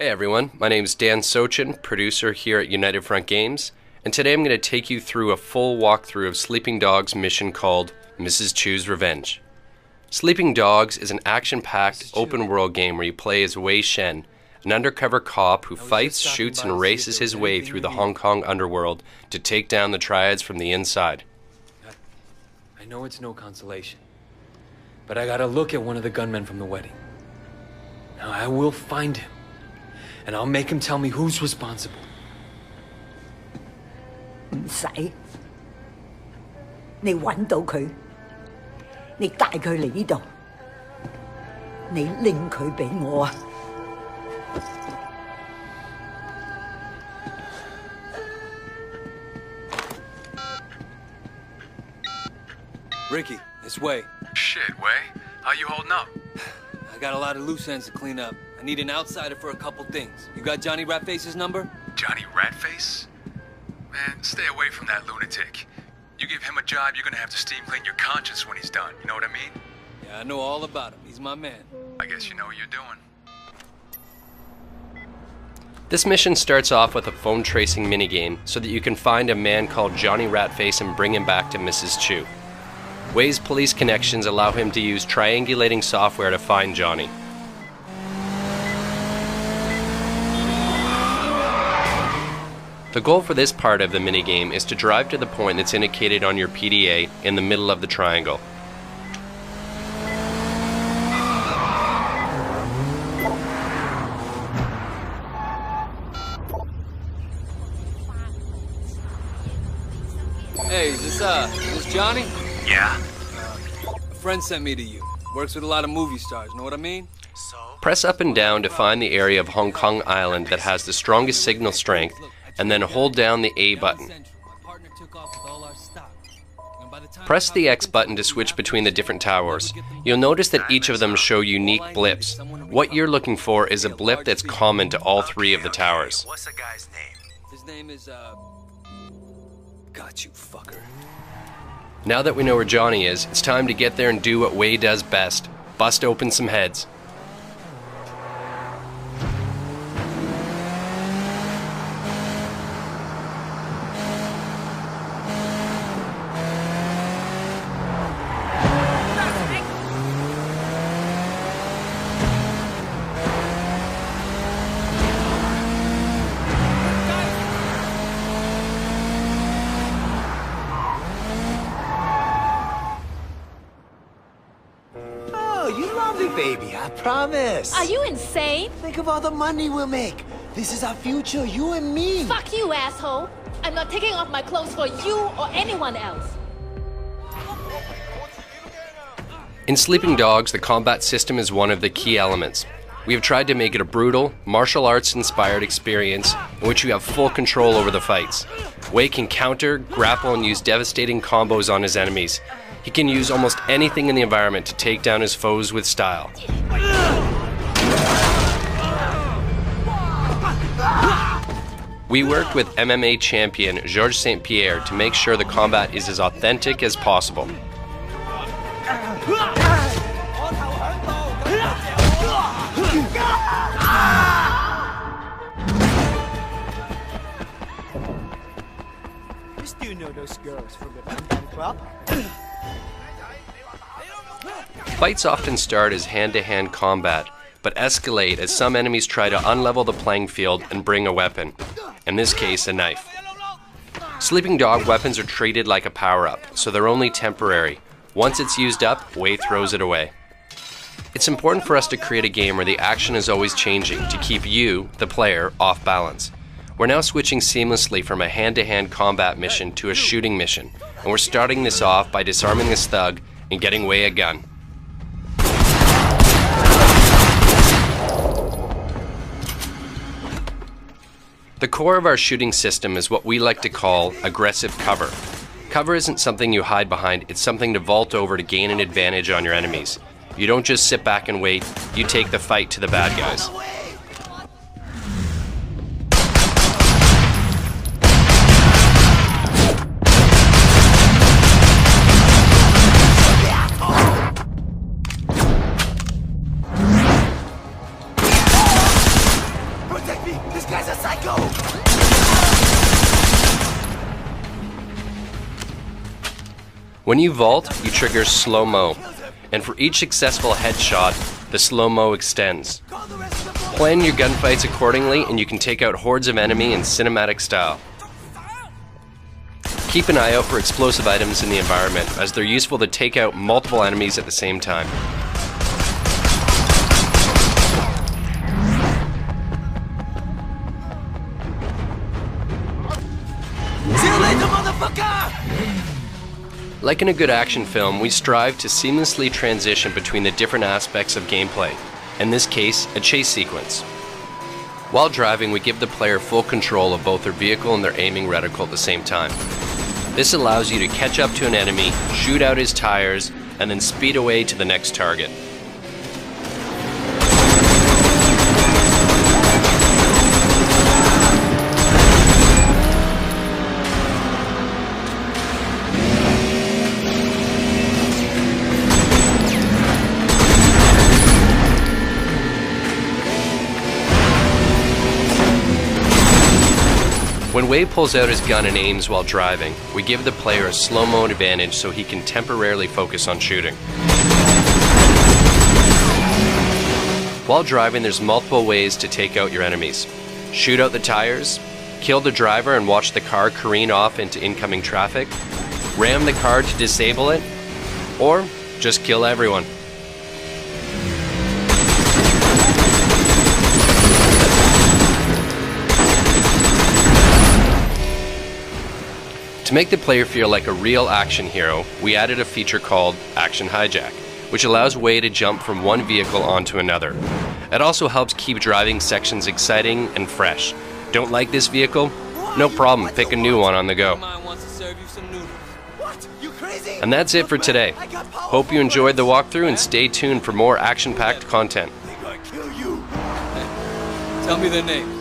Hey everyone, my name is Dan Sochin, producer here at United Front Games, and today I'm going to take you through a full walkthrough of Sleeping Dogs' mission called Mrs. Chu's Revenge. Sleeping Dogs is an action-packed, open-world game where you play as Wei Shen, an undercover cop who fights, shoots, and races his way through the Hong Kong underworld to take down the triads from the inside. I know it's no consolation, but I gotta look at one of the gunmen from the wedding. Now I will find him, and I'll make him tell me who's responsible. 唔使，你揾到佢，你帶佢嚟呢度，你拎佢俾我啊！ Ricky, it's Wei. Shit, Wei. How you holding up? I got a lot of loose ends to clean up. I need an outsider for a couple things. You got Johnny Ratface's number? Johnny Ratface? Man, stay away from that lunatic. You give him a job, you're gonna have to steam clean your conscience when he's done. You know what I mean? Yeah, I know all about him. He's my man. I guess you know what you're doing. This mission starts off with a phone tracing minigame so that you can find a man called Johnny Ratface and bring him back to Mrs. Chu. Wei's police connections allow him to use triangulating software to find Johnny. The goal for this part of the minigame is to drive to the point that's indicated on your PDA in the middle of the triangle. Hey, is this Johnny? Yeah? A friend sent me to you. Works with a lot of movie stars, know what I mean? Press up and down to find the area of Hong Kong Island that has the strongest signal strength, and then hold down the A button. Press the X button to switch between the different towers. You'll notice that each of them show unique blips. What you're looking for is a blip that's common to all three of the towers. What's the guy's name? His name is, Got you, fucker. Now that we know where Johnny is, it's time to get there and do what Wei does best. Bust open some heads. Baby, I promise. Are you insane? Think of all the money we'll make. This is our future, you and me. Fuck you, asshole. I'm not taking off my clothes for you or anyone else. In Sleeping Dogs, the combat system is one of the key elements. We have tried to make it a brutal, martial arts-inspired experience in which you have full control over the fights. Wei can counter, grapple, and use devastating combos on his enemies. He can use almost anything in the environment to take down his foes with style. We worked with MMA champion Georges St. Pierre to make sure the combat is as authentic as possible. You still know those girls from the Bungie club? Fights often start as hand-to-hand combat, but escalate as some enemies try to unlevel the playing field and bring a weapon, in this case a knife. Sleeping Dog weapons are treated like a power-up, so they're only temporary. Once it's used up, Wei throws it away. It's important for us to create a game where the action is always changing to keep you, the player, off balance. We're now switching seamlessly from a hand-to-hand combat mission to a shooting mission, and we're starting this off by disarming this thug and getting Wei a gun. The core of our shooting system is what we like to call aggressive cover. Cover isn't something you hide behind, it's something to vault over to gain an advantage on your enemies. You don't just sit back and wait, you take the fight to the bad guys. me! This guy's a psycho! When you vault, you trigger slow-mo, and for each successful headshot, the slow-mo extends. Plan your gunfights accordingly and you can take out hordes of enemy in cinematic style. Keep an eye out for explosive items in the environment, as they're useful to take out multiple enemies at the same time. See you later, motherfucker! Like in a good action film, we strive to seamlessly transition between the different aspects of gameplay, in this case, a chase sequence. While driving, we give the player full control of both their vehicle and their aiming reticle at the same time. This allows you to catch up to an enemy, shoot out his tires, and then speed away to the next target. When Wei pulls out his gun and aims while driving, we give the player a slow-mo advantage so he can temporarily focus on shooting. While driving, there's multiple ways to take out your enemies. Shoot out the tires, kill the driver and watch the car careen off into incoming traffic, ram the car to disable it, or just kill everyone. To make the player feel like a real action hero, we added a feature called Action Hijack, which allows Wei to jump from one vehicle onto another. It also helps keep driving sections exciting and fresh. Don't like this vehicle? No problem, pick a new one on the go. What? You crazy? And that's it for today. Hope you enjoyed the walkthrough and stay tuned for more action-packed content. They're gonna kill you. Tell me their names.